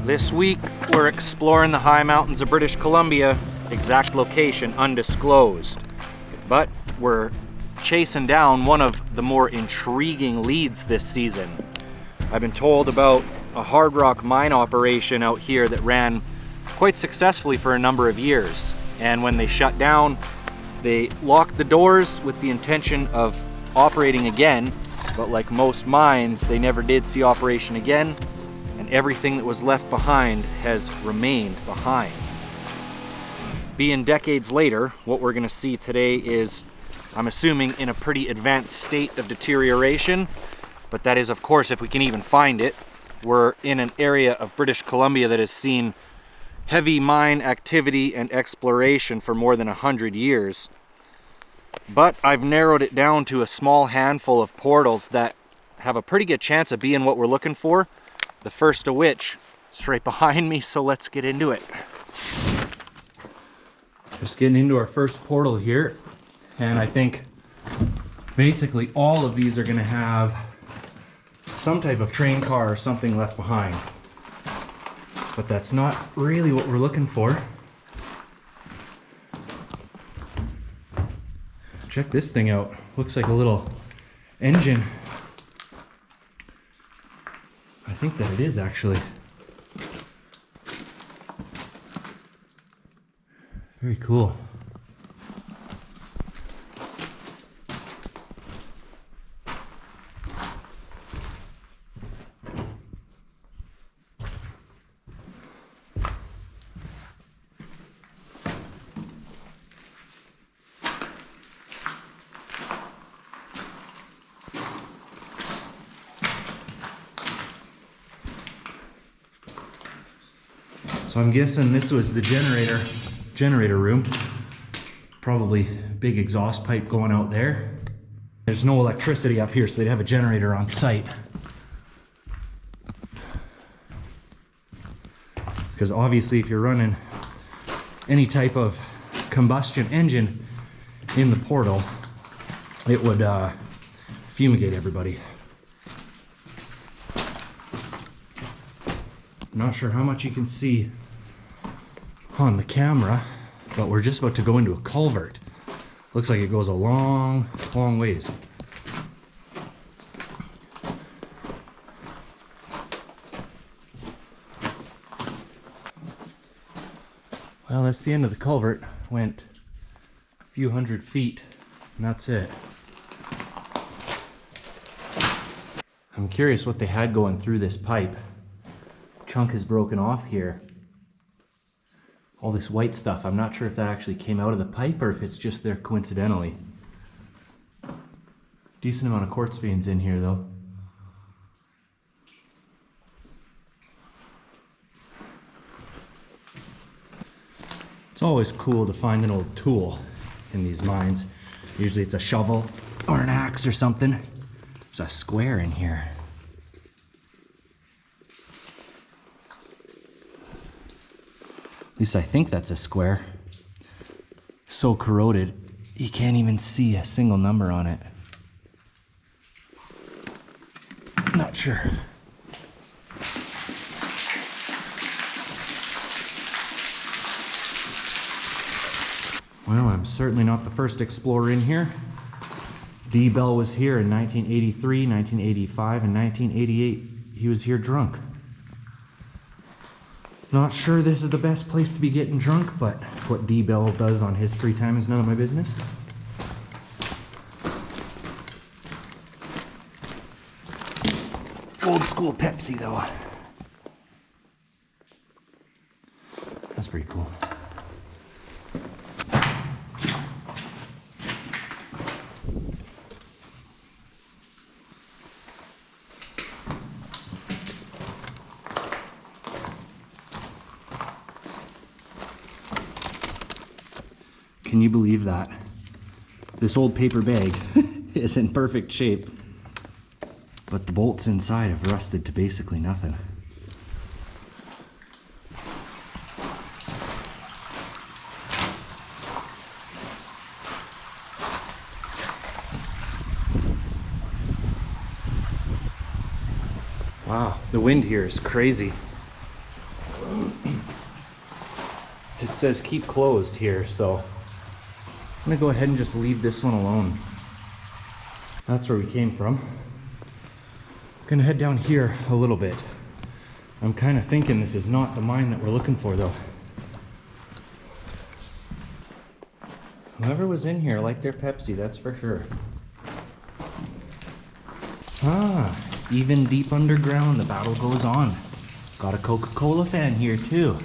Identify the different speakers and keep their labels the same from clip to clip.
Speaker 1: This week, we're exploring the high mountains of British Columbia, exact location undisclosed. But we're chasing down one of the more intriguing leads this season. I've been told about a hard rock mine operation out here that ran quite successfully for a number of years. And when they shut down, they locked the doors with the intention of operating again, but like most mines, they never did see operation again, and everything that was left behind has remained behind. Being decades later, what we're gonna see today is, I'm assuming, in a pretty advanced state of deterioration, but that is, of course, if we can even find it. We're in an area of British Columbia that has seen heavy mine activity and exploration for more than 100 years. But I've narrowed it down to a small handful of portals that have a pretty good chance of being what we're looking for. The first of which is right behind me, so let's get into it. Just getting into our first portal here, and I think basically all of these are going to have some type of train car or something left behind. But that's not really what we're looking for. Check this thing out. Looks like a little engine. I think that it is actually. Very cool. So I'm guessing this was the generator room. Probably big exhaust pipe going out there. There's no electricity up here, so they'd have a generator on site. Because obviously if you're running any type of combustion engine in the portal, it would fumigate everybody. Not sure how much you can see on the camera, but we're just about to go into a culvert. Looks like it goes a long, long ways. Well, that's the end of the culvert. Went a few hundred feet, and that's it. I'm curious what they had going through this pipe. Chunk is broken off here. All this white stuff, I'm not sure if that actually came out of the pipe or if it's just there coincidentally. Decent amount of quartz veins in here though. It's always cool to find an old tool in these mines. Usually it's a shovel or an axe or something. There's a square in here. At least I think that's a square. So corroded, you can't even see a single number on it. Not sure. Well, I'm certainly not the first explorer in here. D. Bell was here in 1983, 1985, and 1988. He was here drunk. Not sure this is the best place to be getting drunk, but what D. Bell does on his free time is none of my business. Old school Pepsi though. That's pretty cool. Can you believe that? This old paper bag is in perfect shape, but the bolts inside have rusted to basically nothing. Wow, the wind here is crazy. says keep closed here, so I'm gonna go ahead and just leave this one alone. That's where we came from. I'm gonna head down here a little bit. I'm kind of thinking this is not the mine that we're looking for though. Whoever was in here liked their Pepsi, that's for sure. Ah, even deep underground, the battle goes on. Got a Coca-Cola fan here too.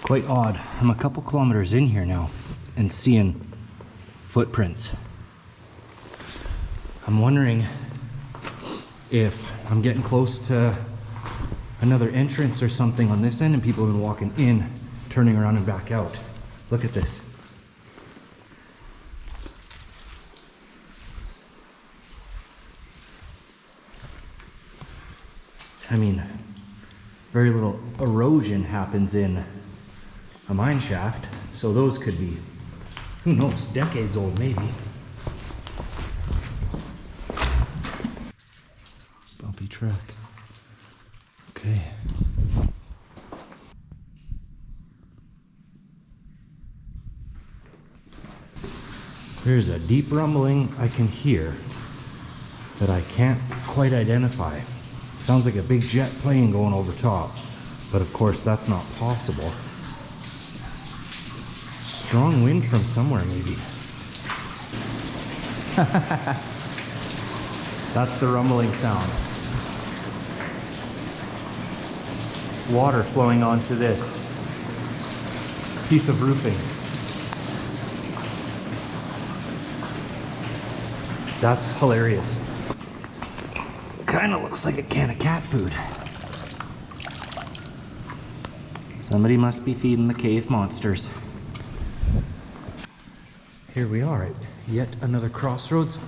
Speaker 1: Quite odd. I'm a couple kilometers in here now and seeing footprints. I'm wondering if I'm getting close to another entrance or something on this end and people have been walking in, turning around and back out. Look at this. I mean, very little erosion happens in a mine shaft, so those could be, who knows, decades old maybe. Bumpy track. Okay. There's a deep rumbling I can hear that I can't quite identify. Sounds like a big jet plane going over top, but of course that's not possible. Strong wind from somewhere maybe. That's the rumbling sound. Water flowing onto this piece of roofing. That's hilarious. Kind of looks like a can of cat food. Somebody must be feeding the cave monsters. Here we are at yet another crossroads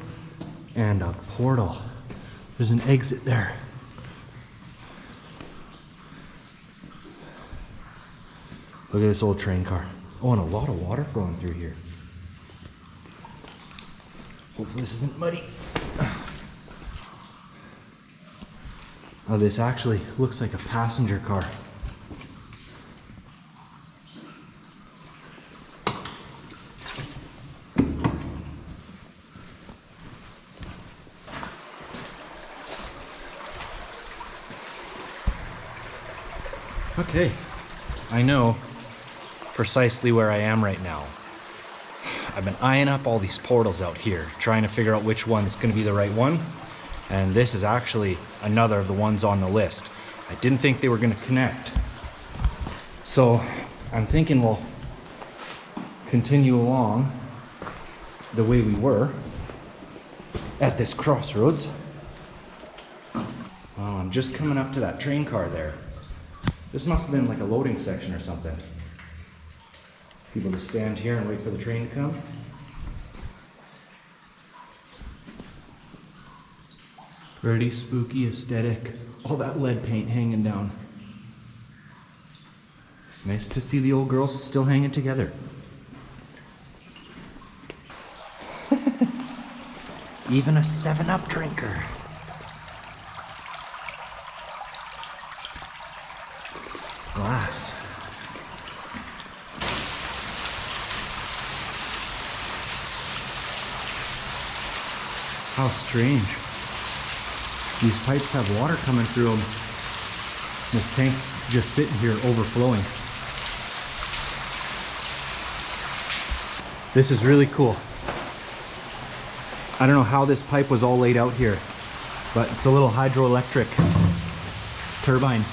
Speaker 1: and a portal. There's an exit there. Look at this old train car. Oh, and a lot of water flowing through here. Hopefully this isn't muddy. Oh, this actually looks like a passenger car. Okay, I know precisely where I am right now. I've been eyeing up all these portals out here, trying to figure out which one's gonna be the right one. And this is actually another of the ones on the list. I didn't think they were gonna connect. So I'm thinking we'll continue along the way we were at this crossroads. Oh, I'm just coming up to that train car there. This must have been like a loading section or something. People just stand here and wait for the train to come. Pretty spooky aesthetic. All that lead paint hanging down. Nice to see the old girls still hanging together. Even a 7-Up drinker. Glass. How strange. These pipes have water coming through them. This tank's just sitting here overflowing. This is really cool. I don't know how this pipe was all laid out here, but it's a little hydroelectric turbine.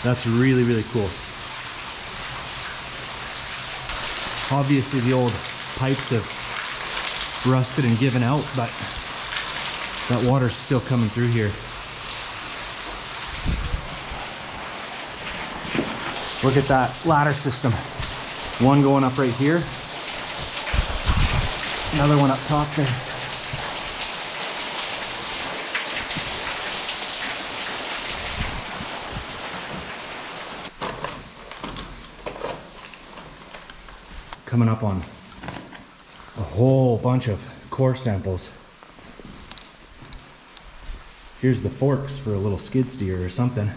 Speaker 1: That's really, really cool. Obviously the old pipes have rusted and given out, but that water's still coming through here. Look at that ladder system. One going up right here. Another one up top there. Coming up on whole bunch of core samples. Here's the forks for a little skid steer or something.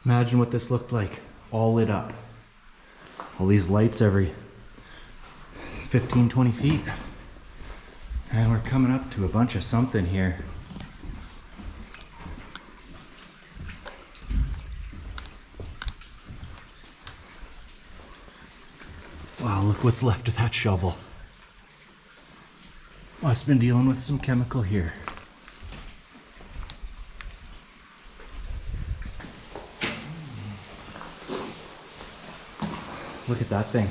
Speaker 1: Imagine what this looked like, all lit up. All these lights every 15, 20 feet. And we're coming up to a bunch of something here. Wow, look what's left of that shovel. Must have been dealing with some chemical here. Look at that thing.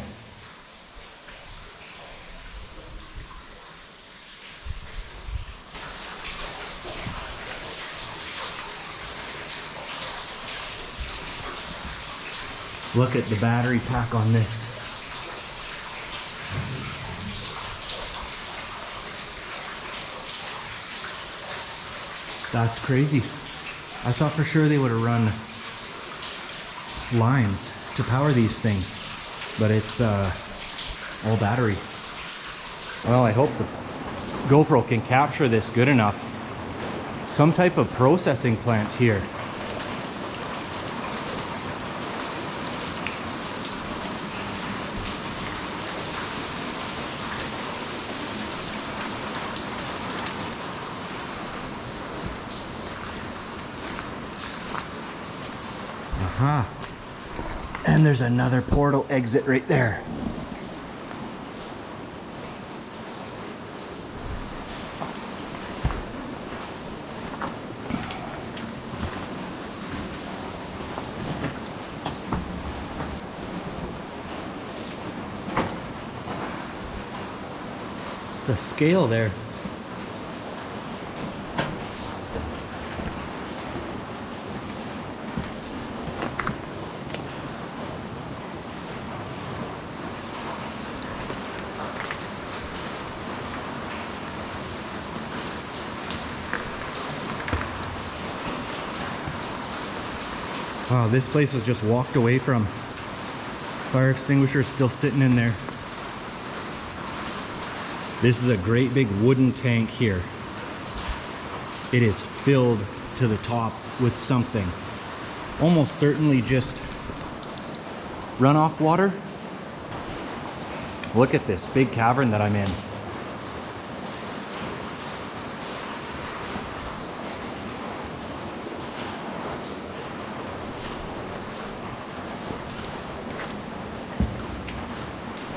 Speaker 1: Look at the battery pack on this. That's crazy. I thought for sure they would have run lines to power these things, but it's all battery. Well, I hope the GoPro can capture this good enough. Some type of processing plant here. Aha. And there's another portal exit right there. The scale there. Wow, this place is just walked away from. Fire extinguisher is still sitting in there. This is a great big wooden tank here. It is filled to the top with something. Almost certainly just runoff water. Look at this big cavern that I'm in.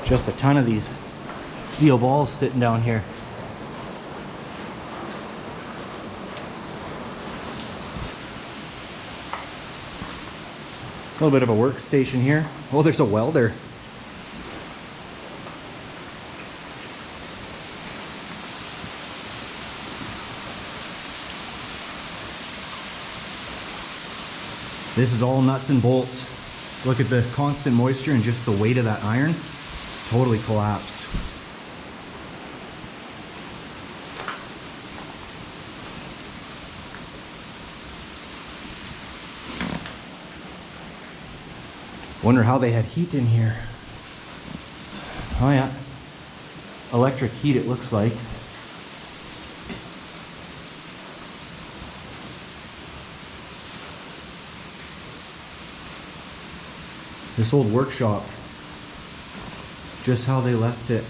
Speaker 1: Just a ton of these steel balls sitting down here. A little bit of a workstation here. Oh, there's a welder. This is all nuts and bolts. Look at the constant moisture and just the weight of that iron. Totally collapsed. Wonder how they had heat in here. Oh yeah, electric heat it looks like. This old workshop, just how they left it.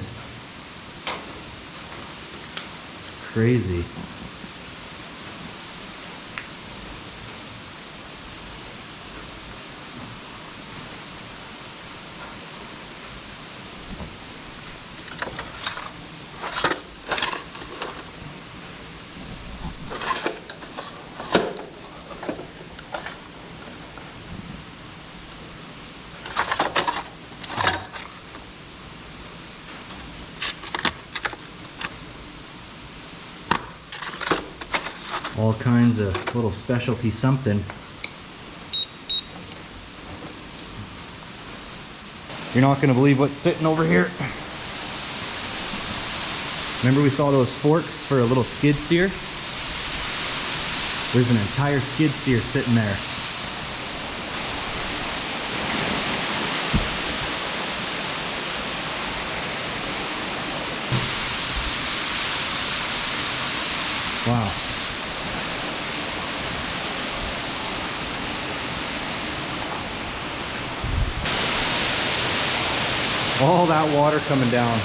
Speaker 1: Crazy. all kinds of little specialty something. You're not gonna believe what's sitting over here. Remember we saw those forks for a little skid steer? There's an entire skid steer sitting there. Wow. All that water coming down.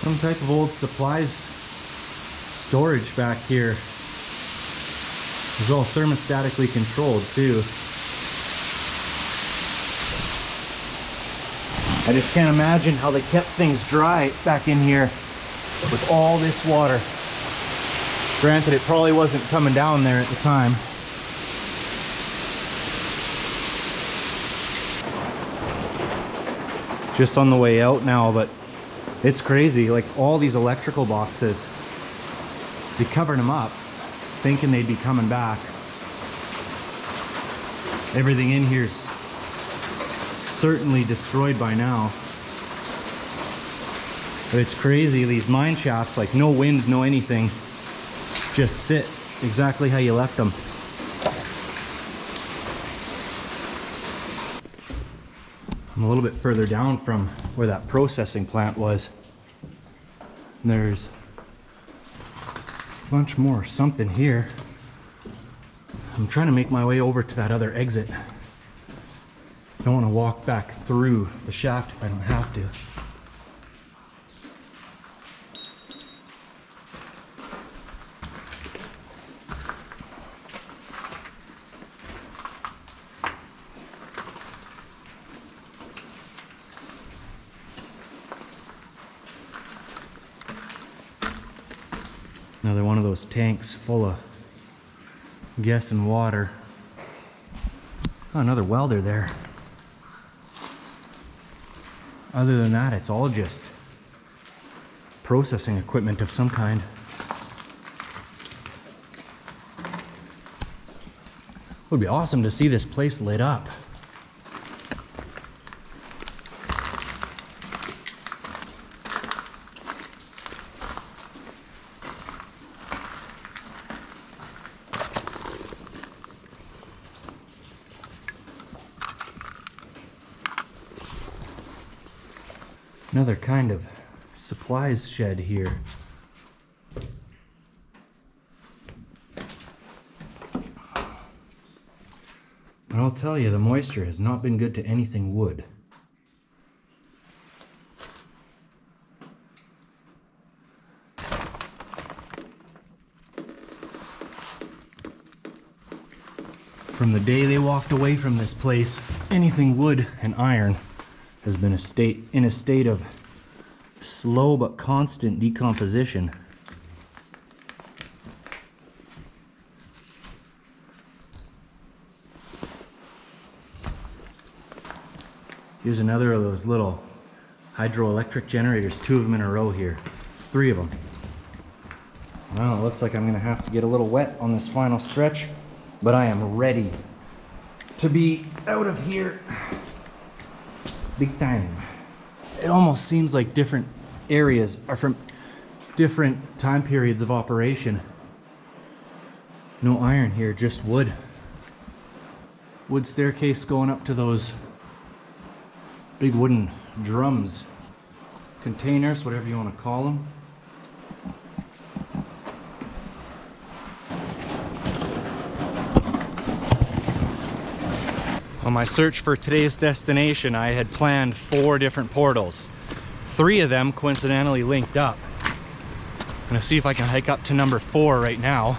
Speaker 1: Some type of old supplies storage back here. It's all thermostatically controlled too. I just can't imagine how they kept things dry back in here with all this water. Granted, it probably wasn't coming down there at the time. Just on the way out now, but it's crazy, like all these electrical boxes, they covered them up thinking they'd be coming back. Everything in here's certainly destroyed by now. But it's crazy, these mine shafts, like no wind, no anything, just sit exactly how you left them. I'm a little bit further down from where that processing plant was. And there's a bunch more something here. I'm trying to make my way over to that other exit. I don't want to walk back through the shaft if I don't have to. Another one of those tanks full of gas and water. Oh, another welder there. Other than that, it's all just processing equipment of some kind. It would be awesome to see this place lit up. Another kind of supplies shed here. But I'll tell you, the moisture has not been good to anything wood. From the day they walked away from this place, anything wood and iron has been in a state of slow but constant decomposition. Here's another of those little hydroelectric generators, 2 of them in a row here, 3 of them. Well, it looks like I'm gonna have to get a little wet on this final stretch, but I am ready to be out of here. Big time. It almost seems like different areas are from different time periods of operation. No iron here, just wood. Wood staircase going up to those big wooden drums. Containers, whatever you want to call them. On my search for today's destination, I had planned 4 different portals. 3 of them coincidentally linked up. I'm gonna see if I can hike up to number 4 right now.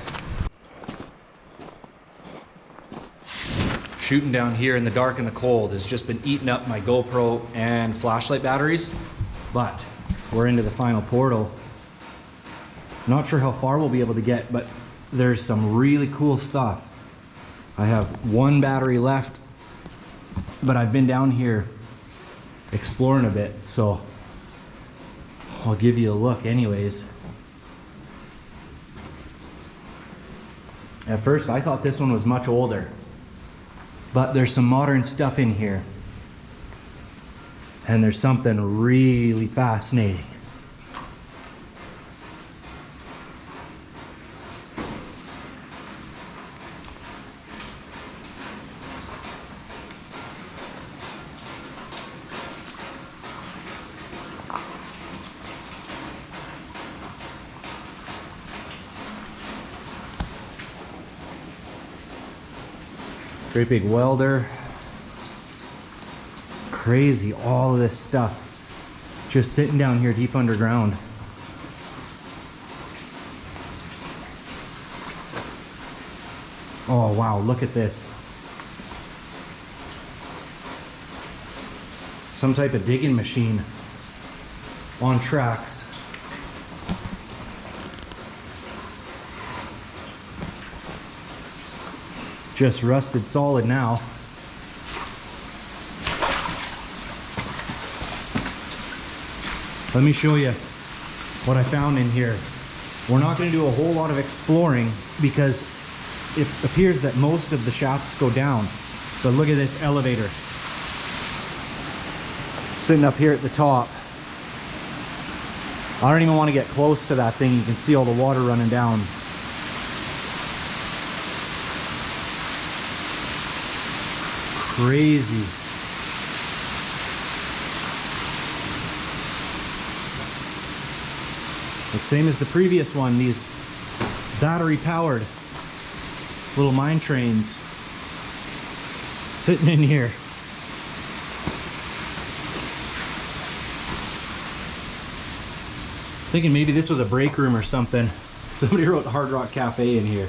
Speaker 1: Shooting down here in the dark and the cold has just been eating up my GoPro and flashlight batteries, but we're into the final portal. Not sure how far we'll be able to get, but there's some really cool stuff. I have 1 battery left, but I've been down here exploring a bit, so I'll give you a look anyways. At first I thought this one was much older, but there's some modern stuff in here, and there's something really fascinating. Great big welder. Crazy, all of this stuff just sitting down here deep underground. Oh wow, look at this. Some type of digging machine on tracks. Just rusted solid now. Let me show you what I found in here. We're not going to do a whole lot of exploring because it appears that most of the shafts go down. But look at this elevator. Sitting up here at the top. I don't even want to get close to that thing. You can see all the water running down. Crazy. Like same as the previous one, these battery powered little mine trains sitting in here. Thinking maybe this was a break room or something. Somebody wrote Hard Rock Cafe in here.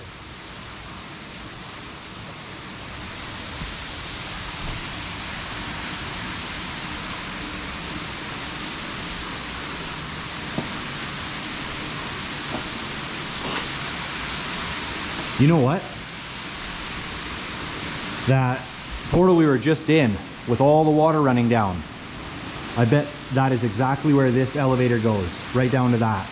Speaker 1: You know what? That portal we were just in, with all the water running down, I bet that is exactly where this elevator goes, right down to that.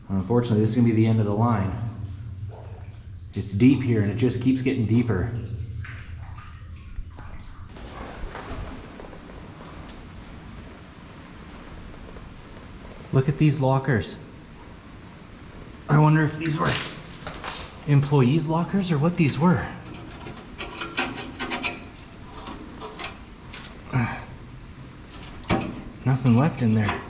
Speaker 1: Unfortunately, this is going to be the end of the line. It's deep here and it just keeps getting deeper. Look at these lockers. I wonder if these were employees' lockers or what these were. Nothing left in there.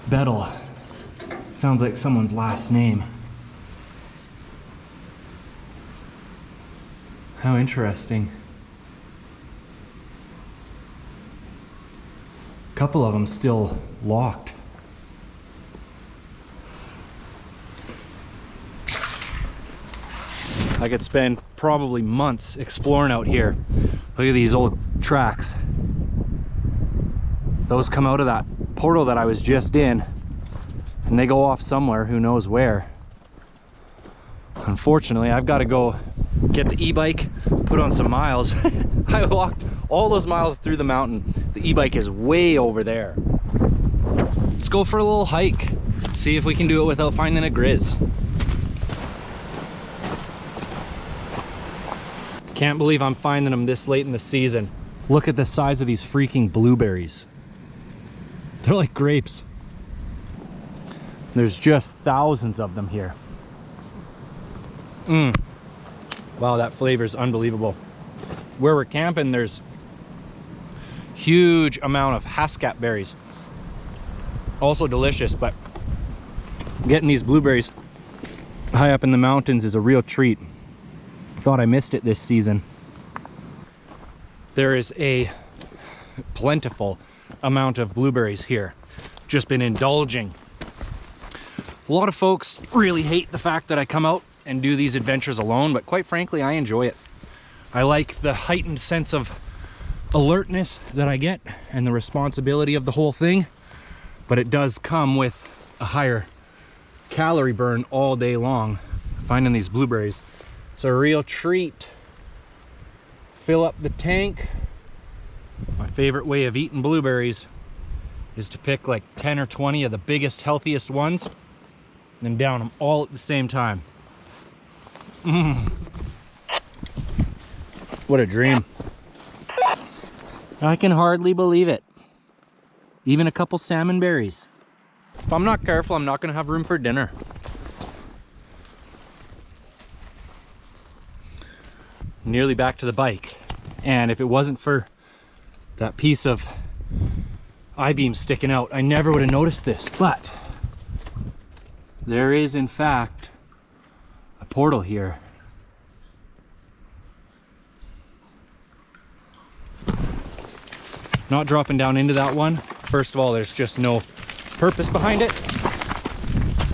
Speaker 1: Bettel. Sounds like someone's last name. How interesting. A couple of them still locked. I could spend probably months exploring out here. Look at these old tracks. Those come out of that portal that I was just in, and they go off somewhere, who knows where. Unfortunately, I've got to go get the e-bike, put on some miles. I walked all those miles through the mountain. The e-bike is way over there. Let's go for a little hike, see if we can do it without finding a grizz. Can't believe I'm finding them this late in the season. Look at the size of these freaking blueberries. They're like grapes. There's just thousands of them here. Wow, that flavor is unbelievable. Where we're camping, there's huge amount of hascap berries. Also delicious, but getting these blueberries high up in the mountains is a real treat. Thought I missed it this season. There is a plentiful amount of blueberries here. Just been indulging. A lot of folks really hate the fact that I come out and do these adventures alone, but quite frankly, I enjoy it. I like the heightened sense of alertness that I get and the responsibility of the whole thing, but it does come with a higher calorie burn all day long. Finding these blueberries, it's a real treat. Fill up the tank. My favorite way of eating blueberries is to pick like 10 or 20 of the biggest, healthiest ones and down them all at the same time. What a dream. I can hardly believe it. Even a couple salmon berries. If I'm not careful, I'm not gonna have room for dinner. Nearly back to the bike. And if it wasn't for that piece of I-beam sticking out, I never would have noticed this. But there is, in fact, a portal here. Not dropping down into that one. First of all, there's just no purpose behind it.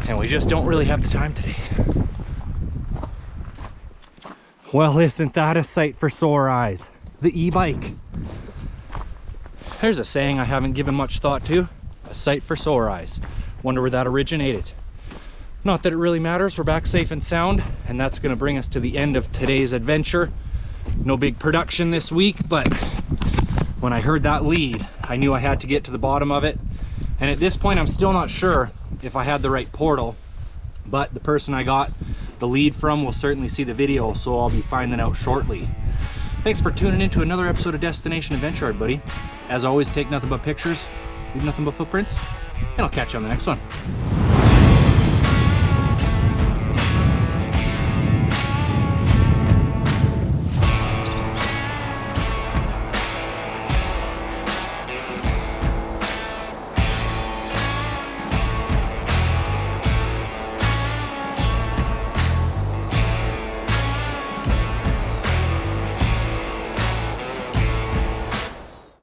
Speaker 1: And we just don't really have the time today. Well, isn't that a sight for sore eyes? The e-bike. There's a saying I haven't given much thought to. A sight for sore eyes. Wonder where that originated. Not that it really matters, we're back safe and sound, and that's gonna bring us to the end of today's adventure. No big production this week, but when I heard that lead, I knew I had to get to the bottom of it. And at this point, I'm still not sure if I had the right portal, but the person I got the lead from will certainly see the video, so I'll be finding out shortly. Thanks for tuning in to another episode of Destination Adventure, buddy. As always, take nothing but pictures, leave nothing but footprints, and I'll catch you on the next one.